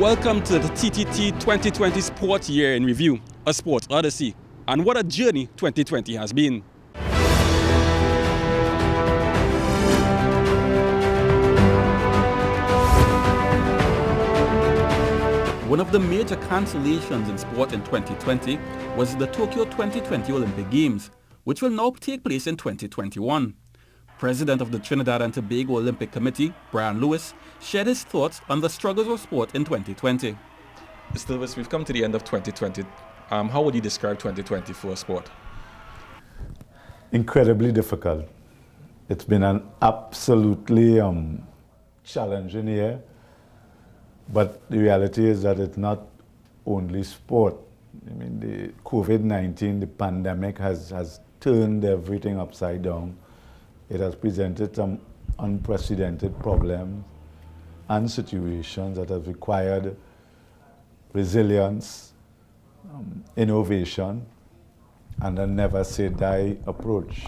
Welcome to the TTT 2020 Sports Year in Review, a Sports Odyssey. And what a journey 2020 has been. One of the major cancellations in sport in 2020 was the Tokyo 2020 Olympic Games, which will now take place in 2021. President of the Trinidad and Tobago Olympic Committee, Brian Lewis, shared his thoughts on the struggles of sport in 2020. Mr. Lewis, we've come to the end of 2020. How would you describe 2020 for sport? Incredibly difficult. It's been an absolutely challenging year, but the reality is that it's not only sport. I mean, the COVID-19, the pandemic has turned everything upside down. It has presented some unprecedented problems and situations that have required resilience, innovation, and a never say die approach.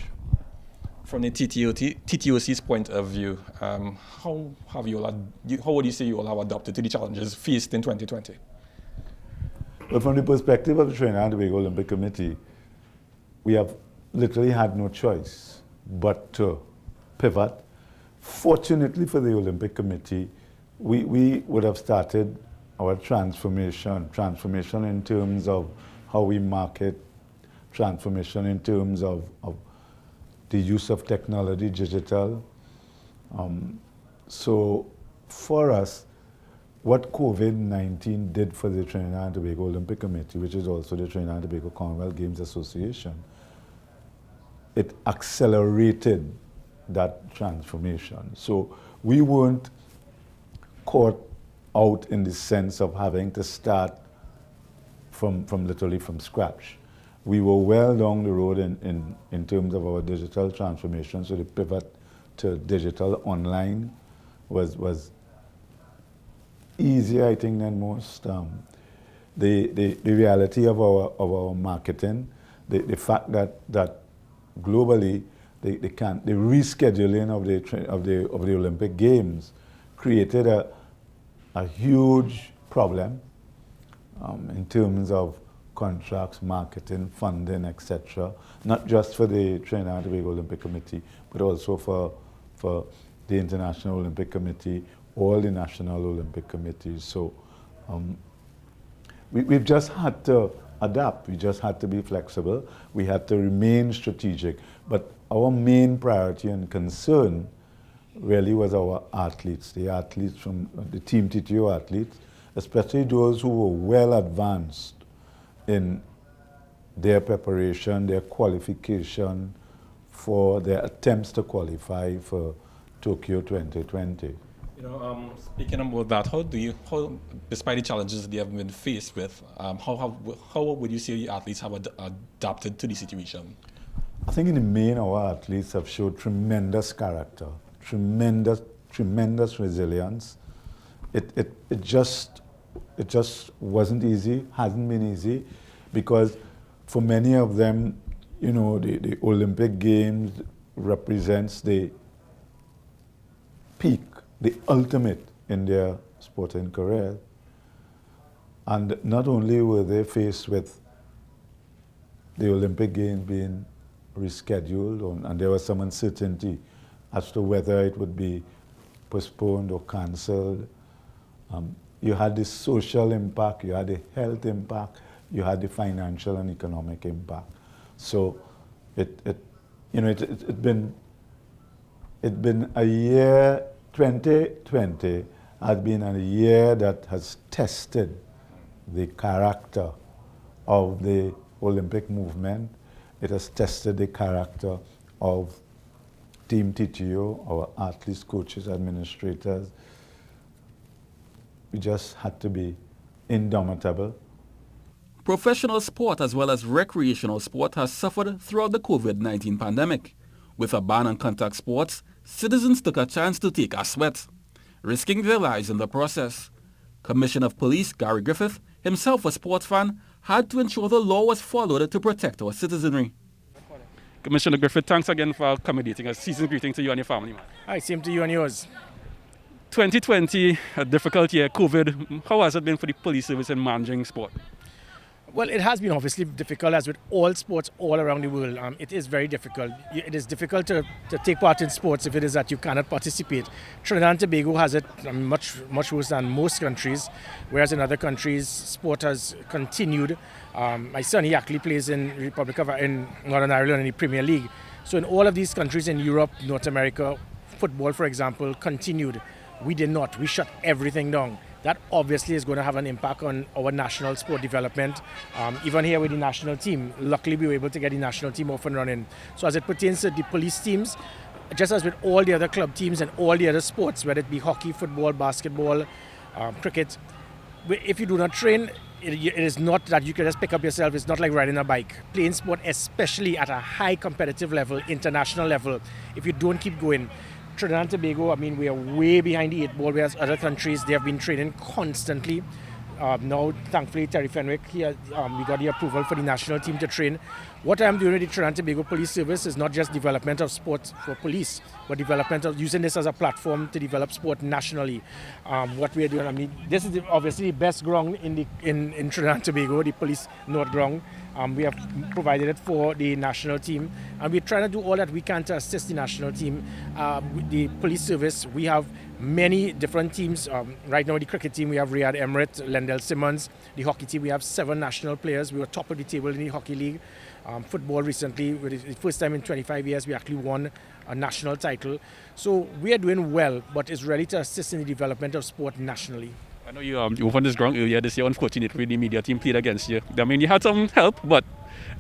From the TTOC's point of view, how would you say you all have adapted to the challenges faced in 2020? Well, from the perspective of the Trinidad and Tobago Olympic Committee, we have literally had no choice but to pivot. Fortunately for the Olympic Committee, we would have started our transformation in terms of how we market, transformation in terms of the use of technology, digital. So for us, what COVID-19 did for the Trinidad and Tobago Olympic Committee, which is also the Trinidad and Tobago Commonwealth Games Association, it accelerated that transformation. So we weren't caught out in the sense of having to start from literally from scratch. We were well down the road in terms of our digital transformation, so the pivot to digital online was easier, I think, than most. The reality of our marketing, the fact that globally the rescheduling of the Olympic Games created a huge problem in terms of contracts, marketing, funding, etc. Not just for the Trinidad and Tobago Olympic Committee, but also for the International Olympic Committee, all the national Olympic committees. So we've just had to adapt. We just had to be flexible. We had to remain strategic. But our main priority and concern really was our athletes, the athletes from the Team TTO athletes, especially those who were well advanced in their preparation, their qualification for their attempts to qualify for Tokyo 2020. Speaking about that, how, despite the challenges they have been faced with, how would you say the athletes have adapted to the situation? I think in the main, our athletes have showed tremendous character, tremendous resilience. It just wasn't easy, hasn't been easy, because for many of them, the Olympic Games represents the peak, the ultimate in their sporting career. And not only were they faced with the Olympic Games being rescheduled, and there was some uncertainty as to whether it would be postponed or cancelled. You had the social impact, you had the health impact, you had the financial and economic impact. So it's been a year. 2020 has been a year that has tested the character of the Olympic movement. It has tested the character of Team TTO, our athletes, coaches, administrators. We just had to be indomitable. Professional sport as well as recreational sport has suffered throughout the COVID-19 pandemic. With a ban on contact sports, citizens took a chance to take a sweat, risking their lives in the process. Commissioner of Police Gary Griffith, himself a sports fan, had to ensure the law was followed to protect our citizenry. Commissioner Griffith, thanks again for accommodating us. Season greeting to you and your family, man. Hi, same to you and yours. 2020, a difficult year, COVID. How has it been for the police service in managing sport? Well, it has been obviously difficult, as with all sports all around the world. It is very difficult. It is difficult to take part in sports if it is that you cannot participate. Trinidad and Tobago has it much worse than most countries, whereas in other countries, sport has continued. My son, he actually plays in Northern Ireland in the Premier League. So in all of these countries in Europe, North America, football, for example, continued. We did not. We shut everything down. That obviously is going to have an impact on our national sport development. Even here with the national team, luckily we were able to get the national team off and running. So as it pertains to the police teams, just as with all the other club teams and all the other sports, whether it be hockey, football, basketball, cricket, if you do not train, it is not that you can just pick up yourself. It's not like riding a bike. Playing sport, especially at a high competitive level, international level, if you don't keep going, Trinidad and Tobago, we are way behind the 8 ball, whereas other countries, they have been training constantly. Now, thankfully, Terry Fenwick, we got the approval for the national team to train. What I'm doing with the Trinidad and Tobago Police Service is not just development of sport for police, but development of using this as a platform to develop sport nationally. What we are doing, this is obviously the best ground in Trinidad and Tobago, the police North ground. We have provided it for the national team, and we're trying to do all that we can to assist the national team. The police service, we have many different teams. Right now, the cricket team, we have Riyad Emirates, Lendell Simmons. The hockey team, we have 7 national players. We were top of the table in the hockey league. Football recently, for the first time in 25 years, we actually won a national title. So we are doing well, but it's ready to assist in the development of sport nationally. I know you opened this ground earlier this year. Unfortunately, the media team played against you. You had some help, but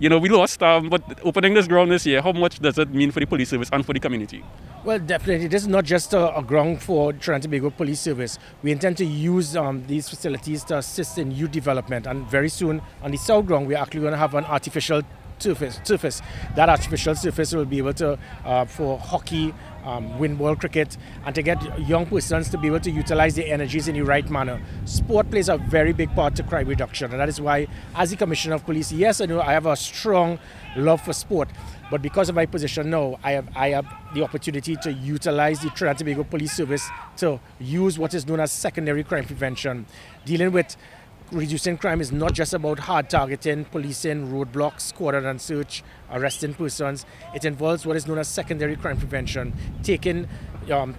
we lost. But opening this ground this year, how much does it mean for the police service and for the community? Well, definitely. This is not just a ground for Trinidad and Tobago Police Service. We intend to use these facilities to assist in youth development. And very soon, on the south ground, we're actually going to have an artificial surface. That artificial surface will be able to, for hockey, wind ball cricket, and to get young persons to be able to utilize their energies in the right manner. Sport plays a very big part to crime reduction, and that is why, as the Commissioner of Police, yes, I know I have a strong love for sport, but because of my position now, I have the opportunity to utilize the Trinidad and Tobago Police Service to use what is known as secondary crime prevention. Dealing with reducing crime is not just about hard targeting, policing, roadblocks, cordon and search, arresting persons. It involves what is known as secondary crime prevention, taking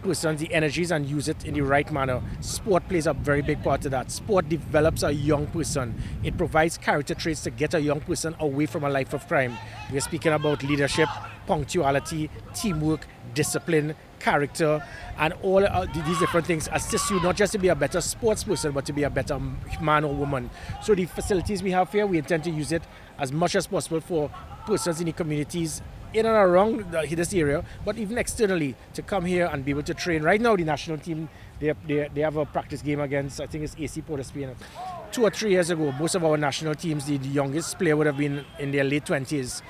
persons, the energies, and use it in the right manner. Sport plays a very big part of that. Sport develops a young person. It provides character traits to get a young person away from a life of crime. We are speaking about leadership, punctuality, teamwork, discipline, character, and all these different things assist you not just to be a better sports person, but to be a better man or woman. So the facilities we have here, we intend to use it as much as possible for persons in the communities in and around this area, but even externally, to come here and be able to train. Right now, the national team, they have a practice game against, I think it's AC Port of Spain. 2 or 3 years ago, most of our national teams, the youngest player would have been in their late 20s.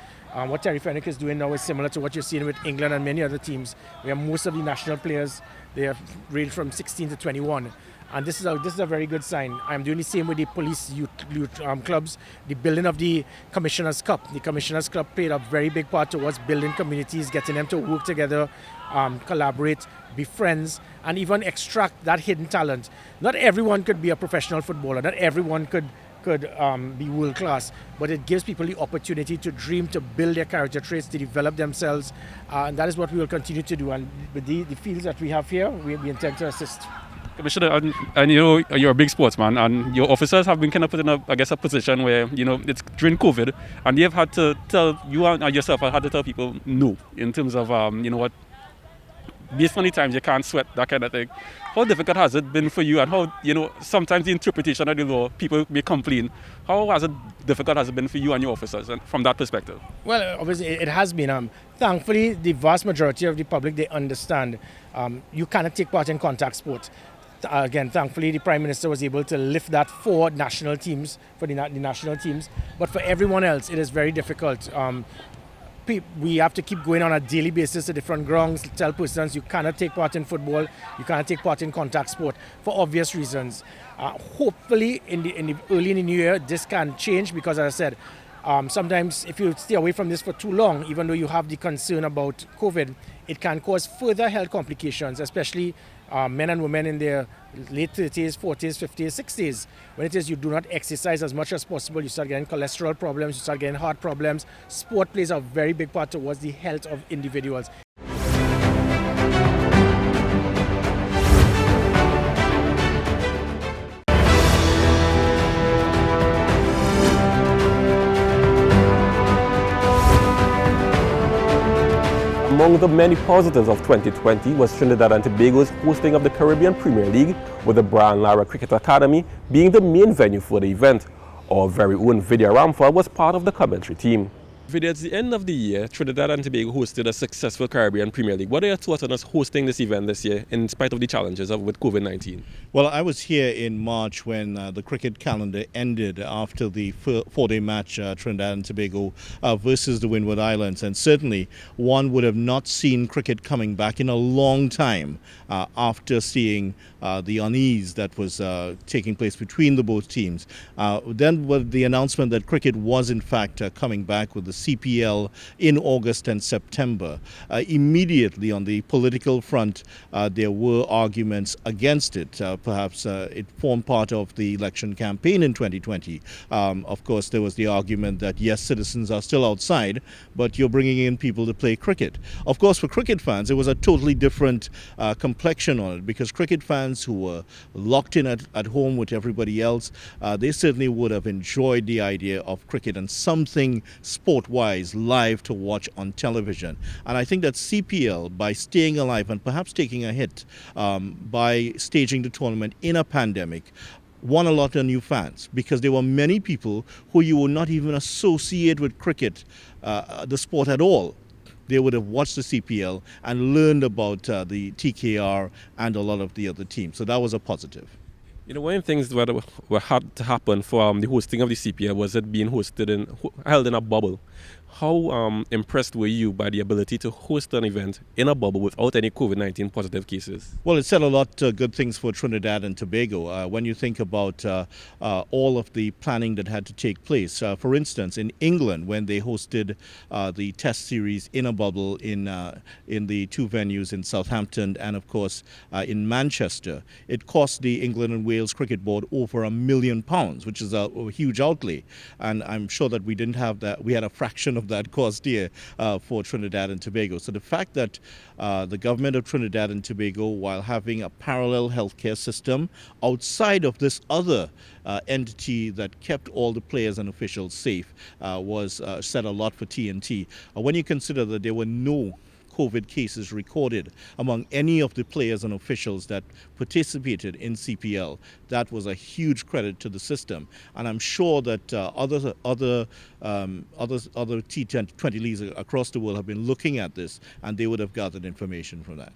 What Terry Fenwick is doing now is similar to what you're seeing with England and many other teams, where most of the national players, they have ranged from 16 to 21. And this is a very good sign. I'm doing the same with the police youth clubs. The building of the Commissioners' Cup. The Commissioners' Cup played a very big part towards building communities, getting them to work together, collaborate, be friends, and even extract that hidden talent. Not everyone could be a professional footballer. Not everyone could be world class, but it gives people the opportunity to dream, to build their character traits, to develop themselves, and that is what we will continue to do. And with the fields that we have here, we intend to assist. Commissioner, and you're a big sportsman, and your officers have been kind of put in a position where it's during COVID, and they've had to tell you and yourself have had to tell people no in terms of what. Based on the times you can't sweat, that kind of thing. How difficult has it been for you, and how, sometimes the interpretation of the law, people may complain. How difficult has it been for you and your officers, and from that perspective? Well, obviously it has been. Thankfully, the vast majority of the public, they understand you cannot take part in contact sport. Again, thankfully, the Prime Minister was able to lift that for national teams, for the national teams. But for everyone else, it is very difficult. We have to keep going on a daily basis to different grounds, tell persons you cannot take part in football, you cannot take part in contact sport for obvious reasons. Hopefully, early in the new year, this can change because, as I said, Sometimes if you stay away from this for too long, even though you have the concern about COVID, it can cause further health complications, especially men and women in their late 30s, 40s, 50s, 60s. When it is you do not exercise as much as possible, you start getting cholesterol problems, you start getting heart problems. Sport plays a very big part towards the health of individuals. Among the many positives of 2020 was Trinidad and Tobago's hosting of the Caribbean Premier League, with the Brian Lara Cricket Academy being the main venue for the event. Our very own Vidya Ramphal was part of the commentary team. Vidya, at the end of the year, Trinidad and Tobago hosted a successful Caribbean Premier League. What are your thoughts on us hosting this event this year, in spite of the challenges with COVID-19? Well, I was here in March when the cricket calendar ended after the four-day match, Trinidad and Tobago versus the Windward Islands. And certainly one would have not seen cricket coming back in a long time after seeing the unease that was taking place between the both teams. Then with the announcement that cricket was in fact coming back with the CPL in August and September. Immediately on the political front, there were arguments against it. Perhaps it formed part of the election campaign in 2020. Of course, there was the argument that, yes, citizens are still outside, but you're bringing in people to play cricket. Of course, for cricket fans, it was a totally different complexion on it, because cricket fans who were locked in at home with everybody else, they certainly would have enjoyed the idea of cricket and something sport-wise live to watch on television. And I think that CPL, by staying alive and perhaps taking a hit by staging the tournament in a pandemic, won a lot of new fans, because there were many people who you would not even associate with cricket, the sport at all. They would have watched the CPL and learned about the TKR and a lot of the other teams. So that was a positive. You know, one of the things that were had to happen for the hosting of the CPL was it being held in a bubble. How impressed were you by the ability to host an event in a bubble without any COVID-19 positive cases? Well, it said a lot of good things for Trinidad and Tobago. When you think about all of the planning that had to take place. For instance, in England, when they hosted the Test series in a bubble in the two venues in Southampton and, of course, in Manchester, it cost the England and Wales Cricket Board over £1 million, which is a huge outlay. And I'm sure that we didn't have that. We had a fraction of that cost here for Trinidad and Tobago. So the fact that the government of Trinidad and Tobago, while having a parallel healthcare system outside of this other entity that kept all the players and officials safe, said a lot for TNT. When you consider that there were no COVID cases recorded among any of the players and officials that participated in CPL, that was a huge credit to the system. And I'm sure that other T20 leagues across the world have been looking at this, and they would have gathered information from that.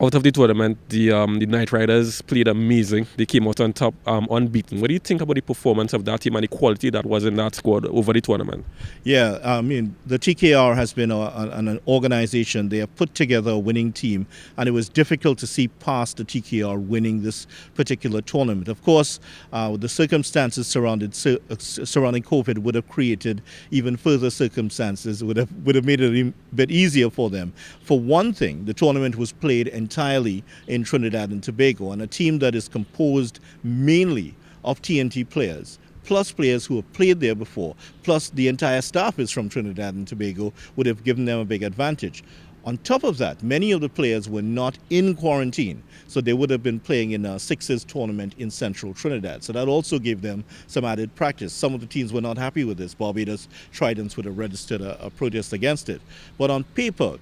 Out of the tournament, the Knight Riders played amazing. They came out on top, unbeaten. What do you think about the performance of that team and the quality that was in that squad over the tournament? Yeah, I mean, the TKR has been an organization. They have put together a winning team, and it was difficult to see past the TKR winning this particular tournament. Of course, the circumstances surrounding COVID would have created even further circumstances, would have made it a bit easier for them. For one thing, the tournament was played entirely in Trinidad and Tobago, and a team that is composed mainly of TNT players, plus players who have played there before, plus the entire staff is from Trinidad and Tobago, would have given them a big advantage. On top of that, many of the players were not in quarantine, so they would have been playing in a Sixers tournament in central Trinidad. So that also gave them some added practice. Some of the teams were not happy with this. Barbados Tridents would have registered a protest against it. But on paper,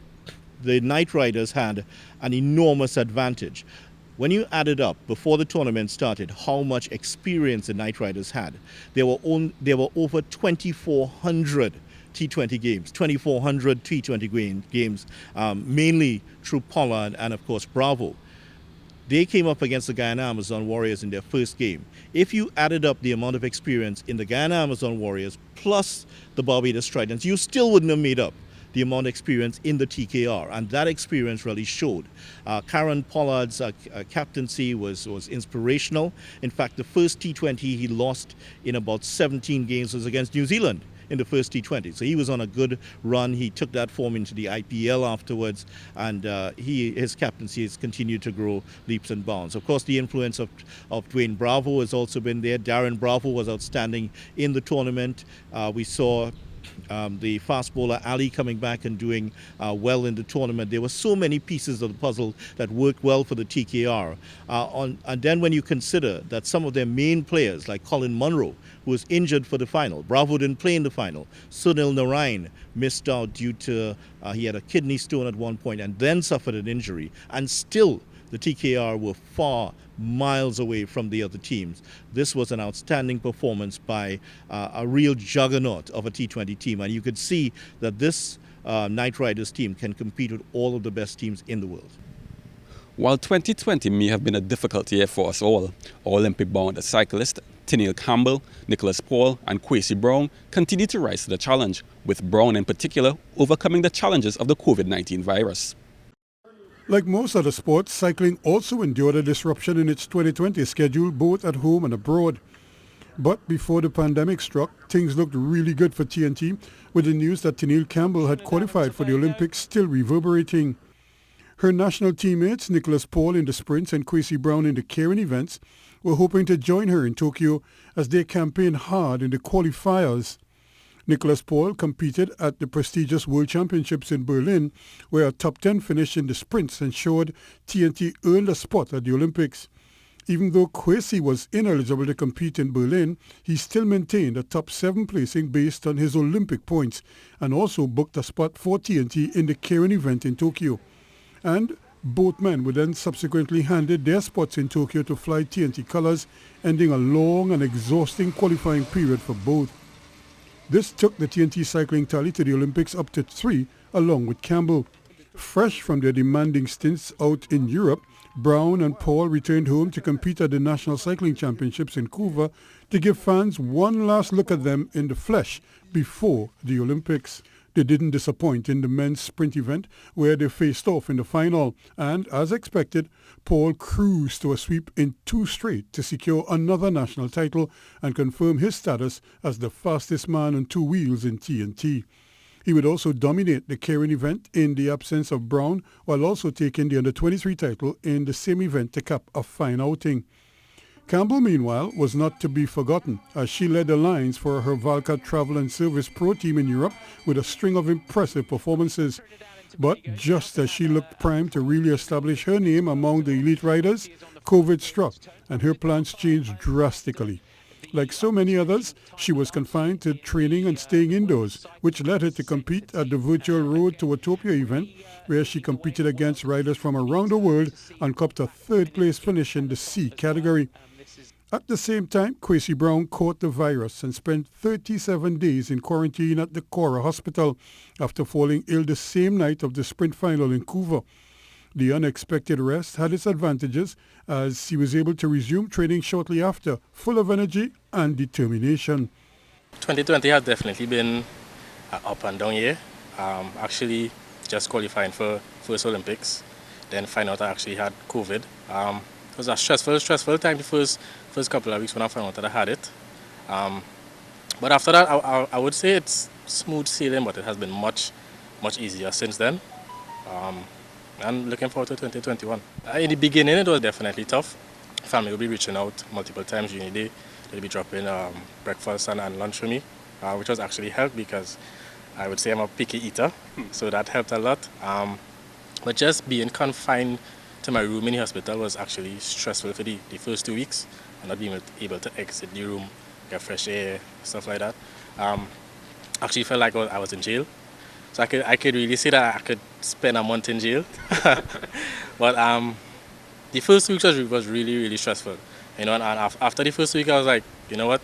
the Knight Riders had an enormous advantage. When you added up before the tournament started how much experience the Knight Riders had, there were over 2,400 T20 games, 2,400 T20 games, mainly through Pollard and, of course, Bravo. They came up against the Guyana Amazon Warriors in their first game. If you added up the amount of experience in the Guyana Amazon Warriors plus the Barbados Tridents, you still wouldn't have made up the amount of experience in the TKR, and that experience really showed. Karen Pollard's captaincy was inspirational. In fact, the first T20 he lost in about 17 games was against New Zealand in the first T20. So he was on a good run. He took that form into the IPL afterwards, and his captaincy has continued to grow leaps and bounds. Of course, the influence of Dwayne Bravo has also been there. Darren Bravo was outstanding in the tournament. We saw the fast bowler Ali coming back and doing well in the tournament. There were so many pieces of the puzzle that worked well for the TKR. And then when you consider that some of their main players, like Colin Munro, who was injured for the final, Bravo didn't play in the final. Sunil Narain missed out due to he had a kidney stone at one point and then suffered an injury. And still, the TKR were far miles away from the other teams. This was an outstanding performance by a real juggernaut of a T20 team, and you could see that this Knight Riders team can compete with all of the best teams in the world. While 2020 may have been a difficult year for us all, Olympic-bound cyclists Tennille Campbell, Nicholas Paul and Kwesi Brown continue to rise to the challenge, with Brown in particular overcoming the challenges of the COVID-19 virus. Like most other sports, cycling also endured a disruption in its 2020 schedule, both at home and abroad. But before the pandemic struck, things looked really good for TNT, with the news that Tennille Campbell had qualified for the Olympics still reverberating. Her national teammates, Nicholas Paul in the sprints and Kwesi Brown in the Keirin events, were hoping to join her in Tokyo as they campaigned hard in the qualifiers. Nicholas Paul competed at the prestigious World Championships in Berlin, where a top 10 finish in the sprints ensured TNT earned a spot at the Olympics. Even though Kwesi was ineligible to compete in Berlin, he still maintained a top 7 placing based on his Olympic points and also booked a spot for TNT in the Keirin event in Tokyo. And both men were then subsequently handed their spots in Tokyo to fly TNT colors, ending a long and exhausting qualifying period for both. This took the TNT cycling tally to the Olympics up to 3, along with Campbell. Fresh from their demanding stints out in Europe, Brown and Paul returned home to compete at the National Cycling Championships in Couva to give fans one last look at them in the flesh before the Olympics. They didn't disappoint in the men's sprint event, where they faced off in the final, and as expected, Paul cruised to a sweep in 2 straight to secure another national title and confirm his status as the fastest man on 2 wheels in TNT. He would also dominate the Keirin event in the absence of Brown, while also taking the under-23 title in the same event to cap a fine outing. Campbell, meanwhile, was not to be forgotten, as she led the lines for her Valca Travel and Service Pro team in Europe with a string of impressive performances. But just as she looked primed to really establish her name among the elite riders, COVID struck and her plans changed drastically. Like so many others, she was confined to training and staying indoors, which led her to compete at the virtual Road to Utopia event, where she competed against riders from around the world and copped a 3rd place finish in the C category. At the same time, Kwesi Brown caught the virus and spent 37 days in quarantine at the Cora Hospital after falling ill the same night of the sprint final in Couva. The unexpected rest had its advantages, as he was able to resume training shortly after, full of energy and determination. 2020 has definitely been an up and down year. Actually, just qualifying for first Olympics, then find out I actually had COVID. It was a stressful time the first couple of weeks when I found out that I had it. But after that, I would say it's smooth sailing, but it has been much easier since then. And looking forward to 2021. In the beginning, it was definitely tough. Family will be reaching out multiple times during the day. They'll be dropping breakfast and lunch for me, which was actually helped because I would say I'm a picky eater, so that helped a lot. But just being confined to my room in the hospital was actually stressful for the first 2 weeks, and not being able to exit the room, get fresh air, stuff like that. Actually felt like I was in jail. So I could really say that I could spend a month in jail. But the first 2 weeks was really stressful. You know, and after the first week I was like, you know what?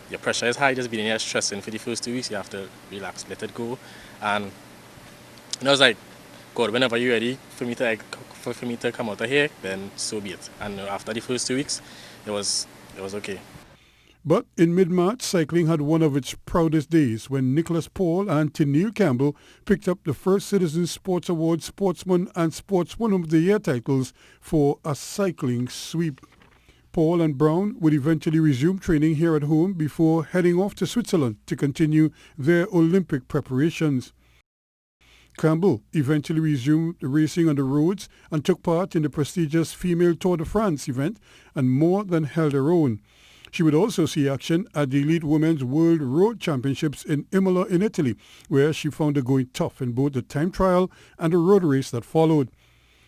Your pressure is high, just being here stressing for the first 2 weeks, you have to relax, let it go. And I was like, God, whenever you're ready for me to come out of here, then so be it. And after the first 2 weeks, it was okay. But in mid-March, cycling had one of its proudest days when Nicholas Paul and Tennille Campbell picked up the first Citizen Sports Award Sportsman and Sportswoman of the Year titles for a cycling sweep. Paul and Brown would eventually resume training here at home before heading off to Switzerland to continue their Olympic preparations. Campbell eventually resumed racing on the roads and took part in the prestigious Female Tour de France event and more than held her own. She would also see action at the Elite Women's World Road Championships in Imola in Italy, where she found it going tough in both the time trial and the road race that followed.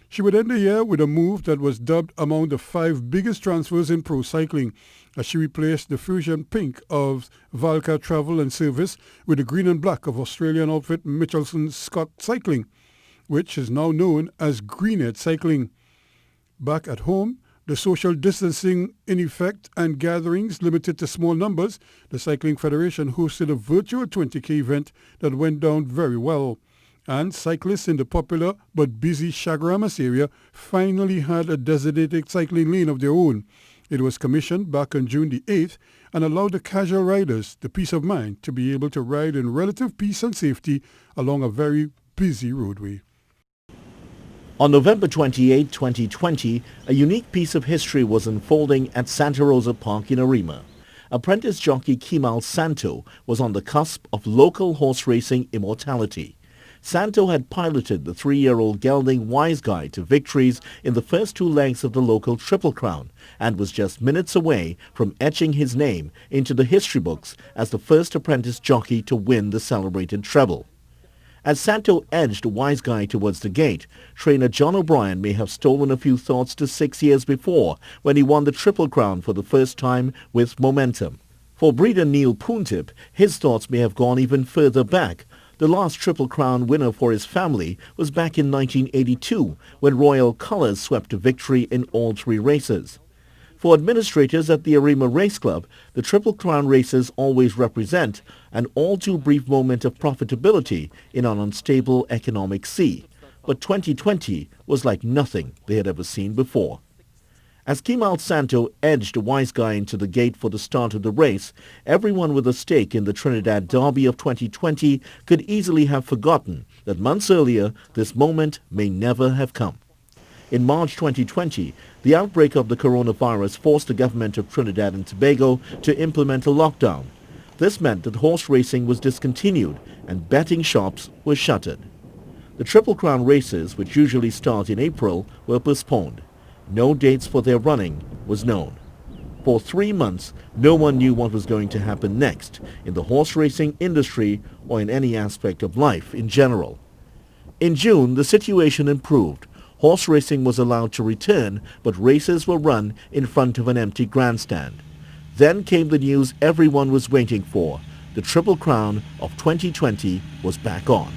She would end the year with a move that was dubbed among the 5 biggest transfers in pro cycling, as she replaced the fusion pink of Valca Travel and Service with the green and black of Australian outfit Mitchelson Scott Cycling, which is now known as Greenhead Cycling. Back at home, the social distancing in effect and gatherings limited to small numbers, the Cycling Federation hosted a virtual 20k event that went down very well. And cyclists in the popular but busy Chaguaramas area finally had a designated cycling lane of their own. It was commissioned back on June the 8th and allowed the casual riders the peace of mind to be able to ride in relative peace and safety along a very busy roadway. On November 28, 2020, a unique piece of history was unfolding at Santa Rosa Park in Arima. Apprentice jockey Kemal Santo was on the cusp of local horse racing immortality. Santo had piloted the 3-year-old gelding Wise Guy to victories in the first 2 legs of the local Triple Crown and was just minutes away from etching his name into the history books as the first apprentice jockey to win the celebrated treble. As Santo edged Wise Guy towards the gate, trainer John O'Brien may have stolen a few thoughts to 6 years before when he won the Triple Crown for the first time with momentum. For breeder Neil Poontip, his thoughts may have gone even further back. The last Triple Crown winner for his family was back in 1982 when Royal Colours swept to victory in all 3 races. For administrators at the Arima Race Club, the Triple Crown races always represent an all too brief moment of profitability in an unstable economic sea. But 2020 was like nothing they had ever seen before. As Kemal Santo edged Wise Guy into the gate for the start of the race, everyone with a stake in the Trinidad Derby of 2020 could easily have forgotten that months earlier this moment may never have come. In March 2020, the outbreak of the coronavirus forced the government of Trinidad and Tobago to implement a lockdown. This meant that horse racing was discontinued and betting shops were shuttered. The Triple Crown races, which usually start in April, were postponed. No dates for their running was known. For 3 months, no one knew what was going to happen next in the horse racing industry or in any aspect of life in general. In June, the situation improved. Horse racing was allowed to return, but races were run in front of an empty grandstand. Then came the news everyone was waiting for. The Triple Crown of 2020 was back on.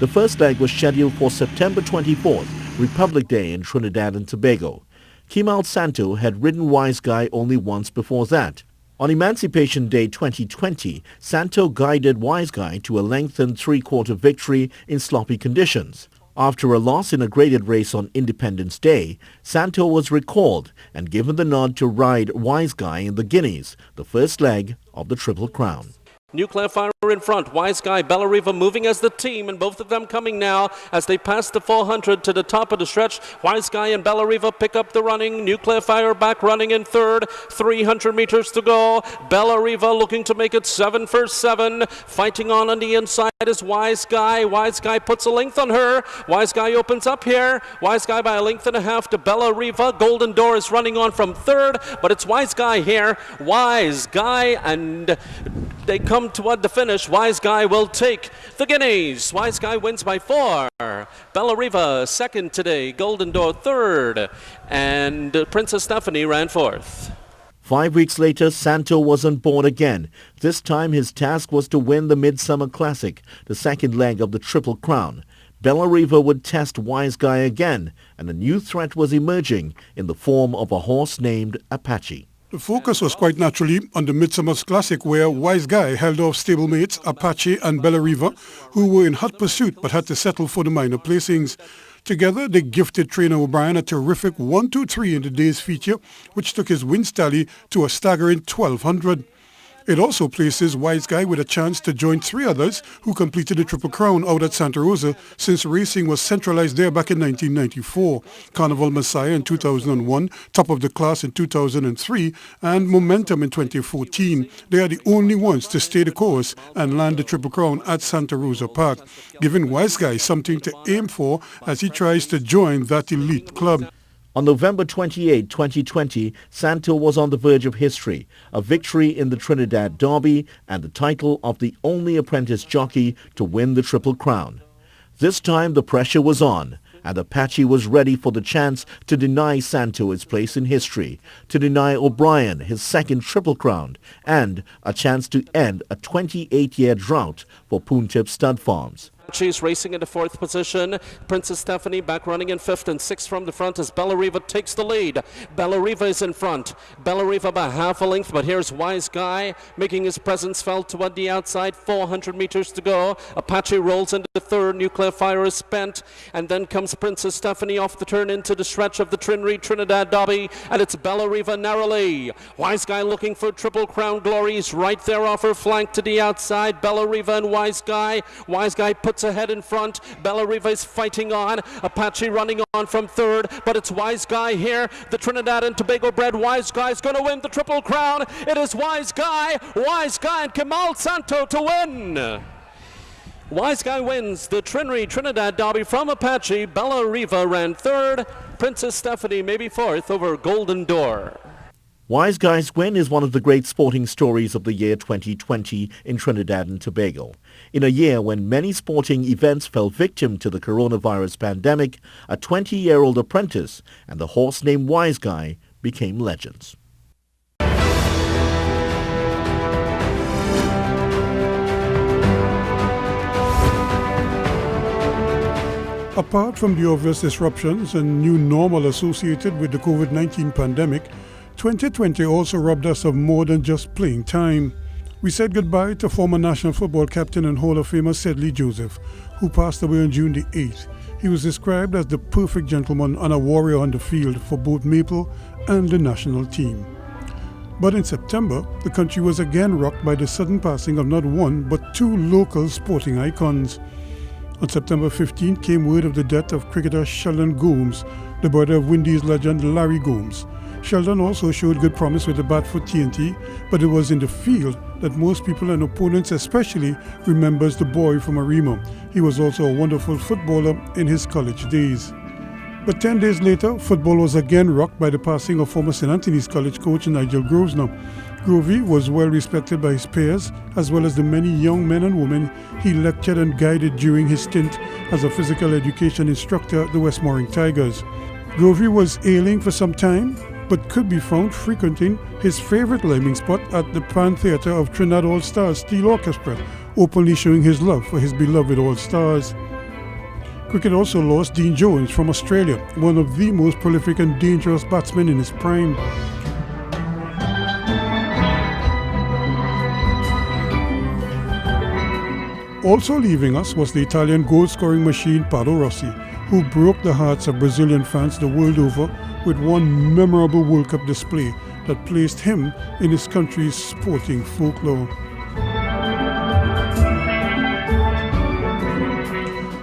The first leg was scheduled for September 24th, Republic Day in Trinidad and Tobago. Kemal Santo had ridden Wise Guy only once before that. On Emancipation Day 2020, Santo guided Wise Guy to a lengthened 3/4 victory in sloppy conditions. After a loss in a graded race on Independence Day, Santo was recalled and given the nod to ride Wise Guy in the Guineas, the first leg of the Triple Crown. New Clarifier in front, Wise Guy, Bellariva moving as the team, and both of them coming now as they pass the 400 to the top of the stretch. Wise Guy and Bellariva pick up the running. New Clarifier back running in third, 300 meters to go. Bellariva looking to make it 7 for 7. Fighting on the inside is Wise Guy. Wise Guy puts a length on her. Wise Guy opens up here. Wise Guy by a length and a half to Bellariva. Golden Door is running on from third, but it's Wise Guy here. Wise Guy, and they come toward the finish. Wise Guy will take the Guineas. Wise Guy wins by 4. Bellariva second today. Golden Door third. And Princess Stephanie ran fourth. 5 weeks later, Santo was on board again. This time his task was to win the Midsummer Classic, the second leg of the Triple Crown. Bellariva would test Wise Guy again, and a new threat was emerging in the form of a horse named Apache. The focus was quite naturally on the Midsummer's Classic, where Wise Guy held off stablemates Apache and Bellariva, who were in hot pursuit but had to settle for the minor placings. Together, they gifted trainer O'Brien a terrific 1-2-3 in the day's feature, which took his wins tally to a staggering 1,200. It also places Wise Guy with a chance to join three others who completed the Triple Crown out at Santa Rosa since racing was centralized there back in 1994. Carnival Messiah in 2001, Top of the Class in 2003, and Momentum in 2014. They are the only ones to stay the course and land the Triple Crown at Santa Rosa Park, giving Wise Guy something to aim for as he tries to join that elite club. On November 28, 2020, Santo was on the verge of history, a victory in the Trinidad Derby and the title of the only apprentice jockey to win the Triple Crown. This time the pressure was on, and Apache was ready for the chance to deny Santo his place in history, to deny O'Brien his second Triple Crown, and a chance to end a 28-year drought for Poontip Stud Farms. She's racing into fourth position. Princess Stephanie back running in fifth, and sixth from the front as Bellariva takes the lead. Bellariva is in front. Bellariva by half a length, but here's Wise Guy making his presence felt toward the outside. 400 meters to go. Apache rolls into third. Nuclear Fire is spent, and then comes Princess Stephanie off the turn into the stretch of the Trinidad Derby, and it's Bellariva narrowly. Wise Guy looking for Triple Crown glories right there off her flank to the outside. Bellariva and Wise Guy. Wise Guy puts ahead in front. Bellariva is fighting on. Apache running on from third, but it's Wise Guy here. The Trinidad and Tobago bred Wise Guy is going to win the Triple Crown. It is Wise Guy and Kemal Santo to win. Wise Guy wins the Trinidad Derby from Apache. Bellariva ran third. Princess Stephanie maybe fourth over Golden Door. Wise Guy's win is one of the great sporting stories of the year 2020 in Trinidad and Tobago. In a year when many sporting events fell victim to the coronavirus pandemic, a 20-year-old apprentice and the horse named Wise Guy became legends. Apart from the obvious disruptions and new normal associated with the COVID-19 pandemic, 2020 also robbed us of more than just playing time. We said goodbye to former national football captain and Hall of Famer Sedley Joseph, who passed away on June the 8th. He was described as the perfect gentleman and a warrior on the field for both Maple and the national team. But in September, the country was again rocked by the sudden passing of not one but two local sporting icons. On September 15th came word of the death of cricketer Sheldon Gomes, the brother of Windies legend Larry Gomes. Sheldon also showed good promise with the bat for TNT, but it was in the field that most people and opponents especially remembers the boy from Arima. He was also a wonderful footballer in his college days. But 10 days later, football was again rocked by the passing of former St. Anthony's College coach Nigel Grosvenor. Grovey was well respected by his peers, as well as the many young men and women he lectured and guided during his stint as a physical education instructor at the Westmoreland Tigers. Grovey was ailing for some time, but could be found frequenting his favorite liming spot at the Pan Theatre of Trinidad All-Stars Steel Orchestra, openly showing his love for his beloved All-Stars. Cricket also lost Dean Jones from Australia, one of the most prolific and dangerous batsmen in his prime. Also leaving us was the Italian goal-scoring machine Paolo Rossi, who broke the hearts of Brazilian fans the world over with one memorable World Cup display that placed him in his country's sporting folklore.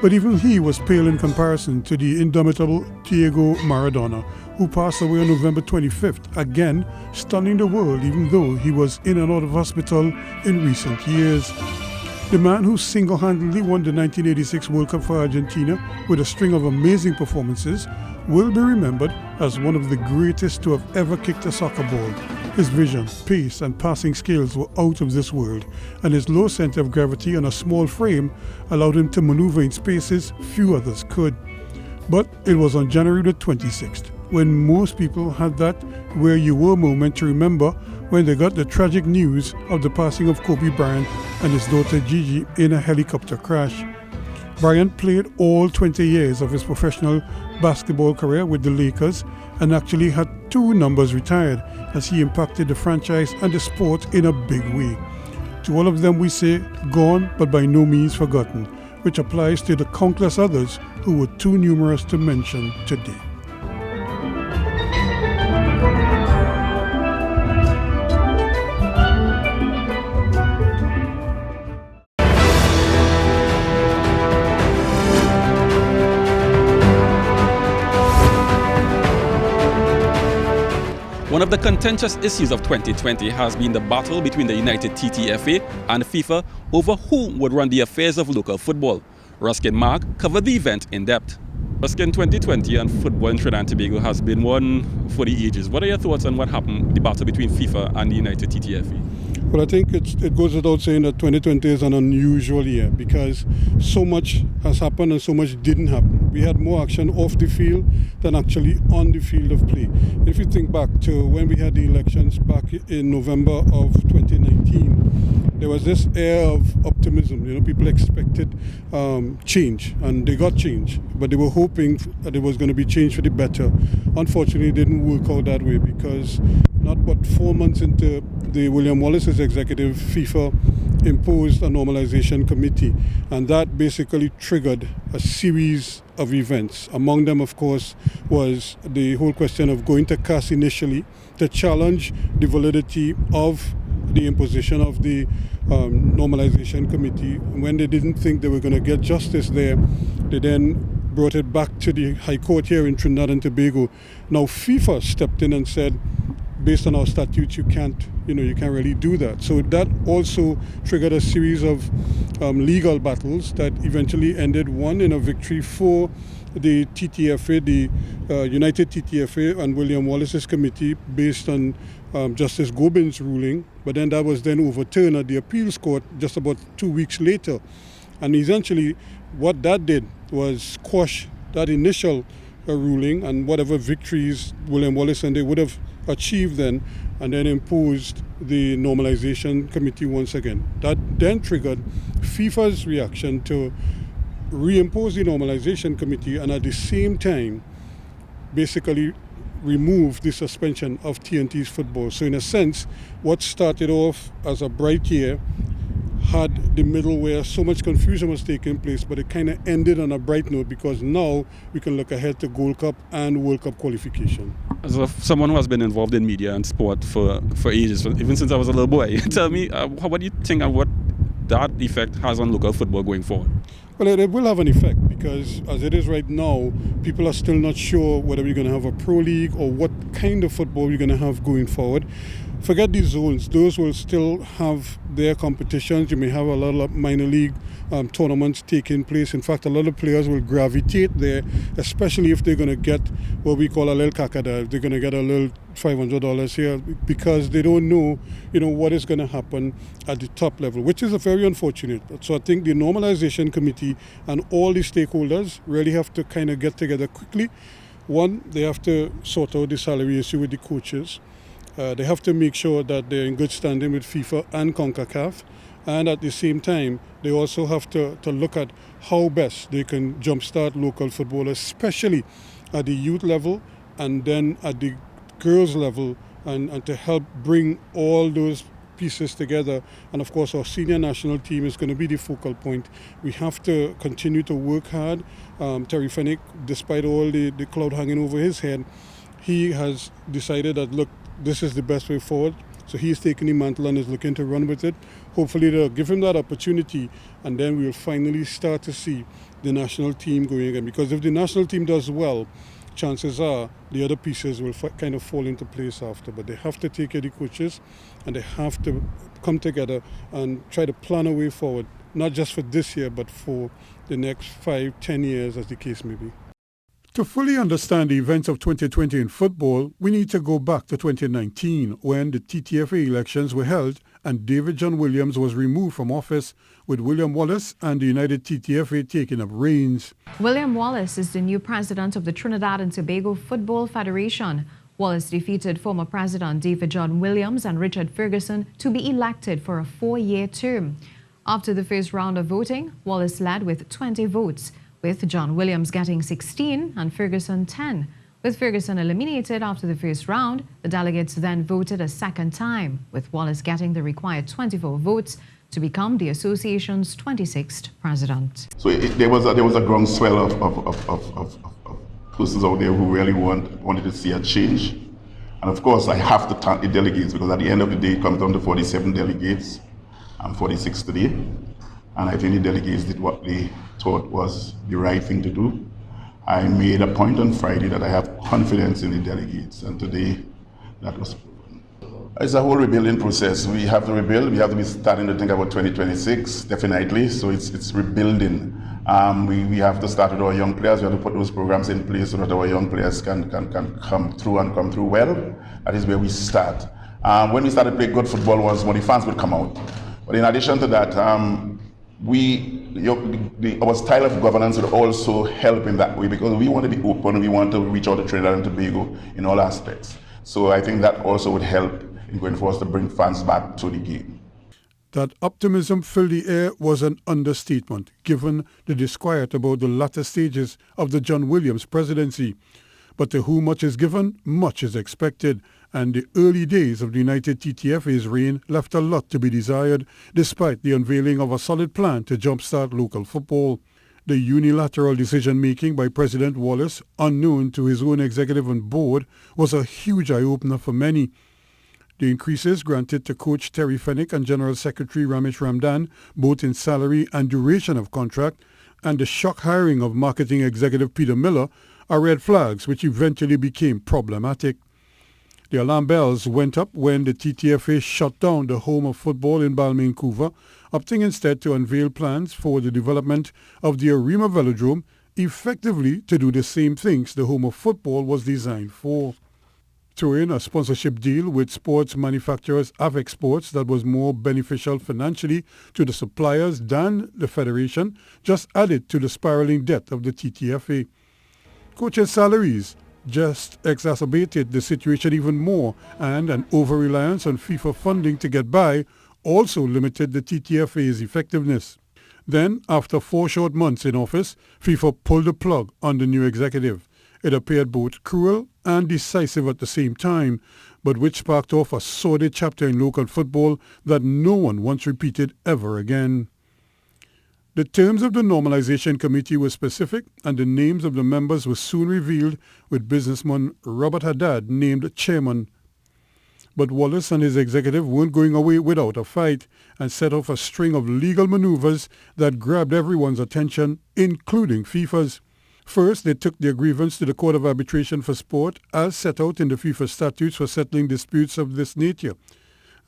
But even he was pale in comparison to the indomitable Diego Maradona, who passed away on November 25th, again stunning the world even though he was in and out of hospital in recent years. The man who single-handedly won the 1986 World Cup for Argentina with a string of amazing performances will be remembered as one of the greatest to have ever kicked a soccer ball. His vision, pace and passing skills were out of this world, and his low center of gravity on a small frame allowed him to maneuver in spaces few others could. But it was on January the 26th when most people had that where you were moment to remember when they got the tragic news of the passing of Kobe Bryant and his daughter Gigi in a helicopter crash. Bryant played all 20 years of his professional basketball career with the Lakers and actually had 2 numbers retired as he impacted the franchise and the sport in a big way. To all of them we say, gone but by no means forgotten. which applies to the countless others who were too numerous to mention today. One of the contentious issues of 2020 has been the battle between the United TTFA and FIFA over who would run the affairs of local football. Ruskin Mark covered the event in depth. Ruskin, 2020 and football in Trinidad and Tobago has been one for the ages. What are your thoughts on what happened, the battle between FIFA and the United TTFA? Well, I think it goes without saying that 2020 is an unusual year because so much has happened and so much didn't happen. We had more action off the field than actually on the field of play. If you think back to when we had the elections back in November of 2019, there was this air of optimism. You know, people expected change, and they got change, but they were hoping that it was going to be change for the better. Unfortunately, it didn't work out that way because not but 4 months into the William Wallace's executive, FIFA imposed a normalization committee, and that basically triggered a series of events. Among them, of course, was the whole question of going to CAS initially to challenge the validity of the imposition of the normalization committee. When they didn't think they were going to get justice there, they then brought it back to the High Court here in Trinidad and Tobago. Now FIFA stepped in and said, based on our statutes, you can't really do that. So that also triggered a series of legal battles that eventually ended, one in a victory for the TTFA, the United TTFA and William Wallace's committee, based on Justice Gobin's ruling, but then that was then overturned at the appeals court just about 2 weeks later. And essentially what that did was quash that initial ruling and whatever victories William Wallace and they would have achieved then, and then imposed the normalization committee once again. That then triggered FIFA's reaction to reimpose the normalization committee and at the same time basically remove the suspension of TNT's football. So in a sense, what started off as a bright year had the middle where so much confusion was taking place, but it kind of ended on a bright note because now we can look ahead to Gold Cup and World Cup qualification. As someone who has been involved in media and sport for ages, even since I was a little boy, tell me, what do you think of what that effect has on local football going forward? Well, it will have an effect because as it is right now, people are still not sure whether we're going to have a pro league or what kind of football we're going to have going forward. Forget these zones, those will still have their competitions. You may have a lot of minor league tournaments taking place. In fact, a lot of players will gravitate there, especially if they're going to get what we call a little kakada, if they're going to get a little $500 here, because they don't know, what is going to happen at the top level, which is very unfortunate. So I think the normalization committee and all the stakeholders really have to kind of get together quickly. One, they have to sort out the salary issue with the coaches. They have to make sure that they're in good standing with FIFA and CONCACAF. And at the same time, they also have to look at how best they can jumpstart local football, especially at the youth level and then at the girls level, and to help bring all those pieces together. And of course, our senior national team is going to be the focal point. We have to continue to work hard. Terry Fennick, despite all the cloud hanging over his head, he has decided that, look, this is the best way forward. So he's taking the mantle and is looking to run with it. Hopefully they'll give him that opportunity, and then we'll finally start to see the national team going again. Because if the national team does well, chances are the other pieces will kind of fall into place after. But they have to take care of the coaches, and they have to come together and try to plan a way forward, not just for this year, but for the next 5-10 years, as the case may be. To fully understand the events of 2020 in football, we need to go back to 2019 when the TTFA elections were held and David John Williams was removed from office, with William Wallace and the United TTFA taking up reins. William Wallace is the new president of the Trinidad and Tobago Football Federation. Wallace defeated former President David John Williams and Richard Ferguson to be elected for a 4-year term. After the first round of voting, Wallace led with 20 votes, with John Williams getting 16 and Ferguson 10. With Ferguson eliminated after the first round, the delegates then voted a second time, with Wallace getting the required 24 votes to become the association's 26th president. So there was a groundswell of persons out there who really wanted to see a change. And of course, I have to thank the delegates, because at the end of the day, it comes down to 47 delegates. I'm 46 today. And I think the delegates did what they thought was the right thing to do. I made a point on Friday that I have confidence in the delegates, and today that was proven. It's a whole rebuilding process. We have to rebuild. We have to be starting to think about 2026, definitely. So it's rebuilding. We have to start with our young players. We have to put those programs in place so that our young players can come through and come through well. That is where we start. When we started playing good football was when the fans would come out. But in addition to that, our style of governance would also help in that way, because we want to be open. We want to reach out to Trinidad and Tobago in all aspects. So I think that also would help in going for us to bring fans back to the game. That optimism filled the air was an understatement, given the disquiet about the latter stages of the John Williams presidency. But to whom much is given, much is expected, and the early days of the United TTFA's reign left a lot to be desired, despite the unveiling of a solid plan to jumpstart local football. The unilateral decision-making by President Wallace, unknown to his own executive and board, was a huge eye-opener for many. The increases granted to Coach Terry Fennick and General Secretary Ramesh Ramdan, both in salary and duration of contract, and the shock hiring of marketing executive Peter Miller are red flags which eventually became problematic. The alarm bells went up when the TTFA shut down the home of football in Balmain, opting instead to unveil plans for the development of the Arima Velodrome, effectively to do the same things the home of football was designed for. Throw in a sponsorship deal with sports manufacturers Avec Sports that was more beneficial financially to the suppliers than the federation, just added to the spiraling debt of the TTFA. Coaches' salaries just exacerbated the situation even more, and an over-reliance on FIFA funding to get by also limited the TTFA's effectiveness. Then, after 4 short months in office, FIFA pulled the plug on the new executive. It appeared both cruel and decisive at the same time, but which sparked off a sordid chapter in local football that no one once repeated ever again. The terms of the Normalization Committee were specific, and the names of the members were soon revealed, with businessman Robert Haddad named chairman. But Wallace and his executive weren't going away without a fight, and set off a string of legal maneuvers that grabbed everyone's attention, including FIFA's. First, they took their grievance to the Court of Arbitration for Sport, as set out in the FIFA statutes for settling disputes of this nature.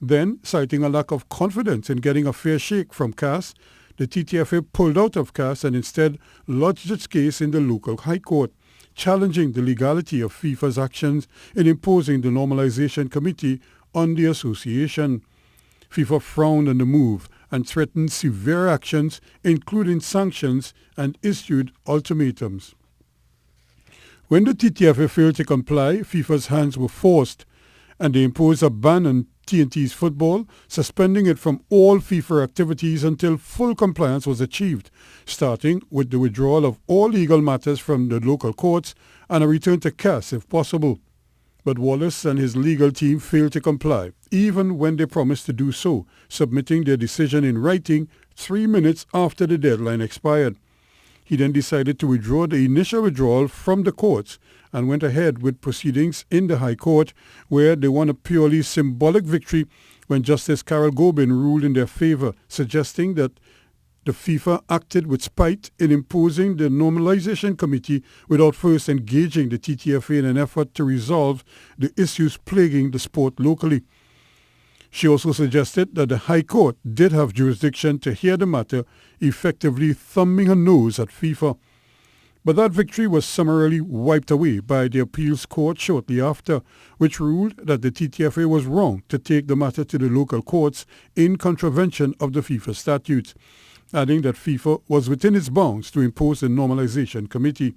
Then, citing a lack of confidence in getting a fair shake from CAS, the TTFA pulled out of CAS and instead lodged its case in the local High Court, challenging the legality of FIFA's actions in imposing the Normalization Committee on the association. FIFA frowned on the move and threatened severe actions, including sanctions, and issued ultimatums. When the TTFA failed to comply, FIFA's hands were forced, and they imposed a ban on TNT's football, suspending it from all FIFA activities until full compliance was achieved, starting with the withdrawal of all legal matters from the local courts and a return to CAS if possible. But Wallace and his legal team failed to comply, even when they promised to do so, submitting their decision in writing 3 minutes after the deadline expired. He then decided to withdraw the initial withdrawal from the courts and went ahead with proceedings in the High Court, where they won a purely symbolic victory when Justice Carol Gobin ruled in their favor, suggesting that the FIFA acted with spite in imposing the Normalization Committee without first engaging the TTFA in an effort to resolve the issues plaguing the sport locally. She also suggested that the High Court did have jurisdiction to hear the matter, effectively thumbing her nose at FIFA. But that victory was summarily wiped away by the appeals court shortly after, which ruled that the TTFA was wrong to take the matter to the local courts in contravention of the FIFA statutes, adding that FIFA was within its bounds to impose the Normalization Committee.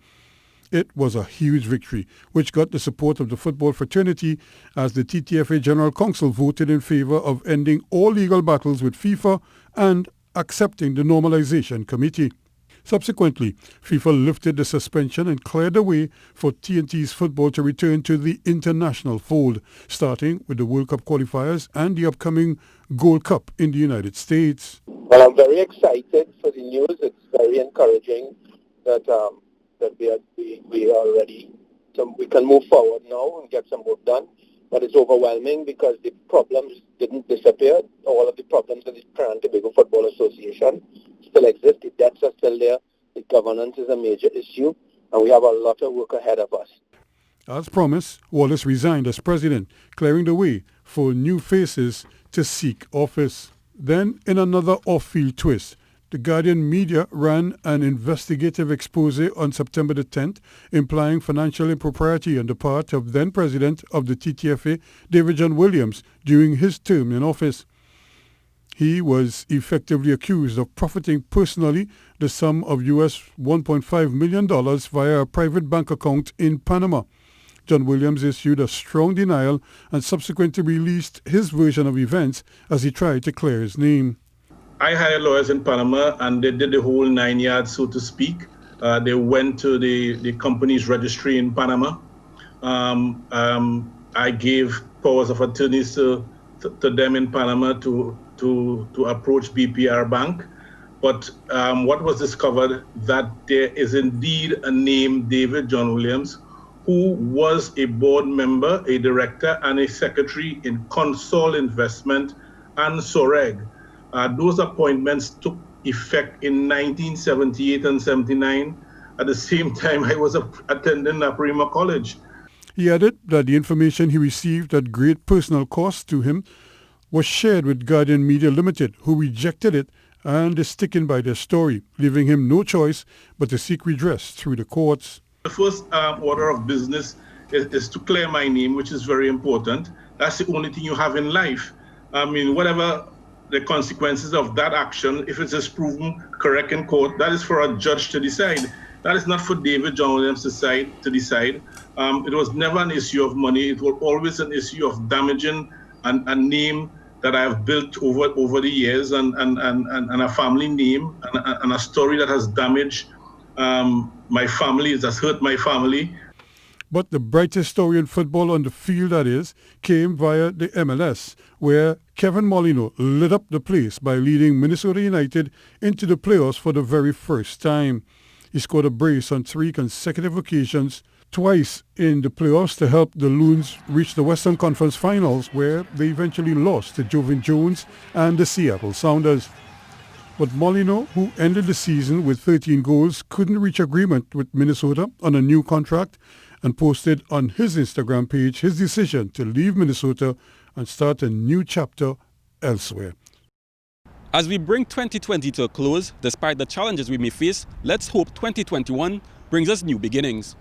It was a huge victory, which got the support of the football fraternity, as the TTFA General Council voted in favor of ending all legal battles with FIFA and accepting the Normalization Committee. Subsequently, FIFA lifted the suspension and cleared the way for TNT's football to return to the international fold, starting with the World Cup qualifiers and the upcoming Gold Cup in the United States. Well, I'm very excited for the news. It's very encouraging that we are ready. So we can move forward now and get some work done. But it's overwhelming because the problems didn't disappear. All of the problems in the Trinidad and Tobago Football Association still exist. The debts are still there. The governance is a major issue. And we have a lot of work ahead of us. As promised, Wallace resigned as president, clearing the way for new faces to seek office. Then, in another off-field twist, the Guardian media ran an investigative expose on September the 10th, implying financial impropriety on the part of then-president of the TTFA, David John Williams, during his term in office. He was effectively accused of profiting personally the sum of US $1.5 million via a private bank account in Panama. John Williams issued a strong denial and subsequently released his version of events as he tried to clear his name. I hired lawyers in Panama and they did the whole 9 yards, so to speak. They went to the company's registry in Panama. I gave powers of attorneys to them in Panama to approach BPR Bank. But what was discovered that there is indeed a name, David John Williams, who was a board member, a director, and a secretary in Consol Investment and Soreg. Those appointments took effect in 1978 and 79. At the same time, I was attending Aprima College. He added that the information he received at great personal cost to him was shared with Guardian Media Limited, who rejected it and is sticking by their story, leaving him no choice but to seek redress through the courts. The first order of business is to clear my name, which is very important. That's the only thing you have in life. I mean, whatever the consequences of that action, if it is proven correct in court, that is for a judge to decide. That is not for David John Williams to decide. It was never an issue of money. It was always an issue of damaging a name that I have built over the years and a family name and a story that has damaged my family, it has hurt my family. But the brightest story in football on the field, that is, came via the MLS, where Kevin Molino lit up the place by leading Minnesota United into the playoffs for the very first time. He scored a brace on 3 consecutive occasions, twice in the playoffs to help the Loons reach the Western Conference Finals, where they eventually lost to Jovan Jones and the Seattle Sounders. But Molino, who ended the season with 13 goals, couldn't reach agreement with Minnesota on a new contract and posted on his Instagram page his decision to leave Minnesota and start a new chapter elsewhere. As we bring 2020 to a close, despite the challenges we may face, let's hope 2021 brings us new beginnings.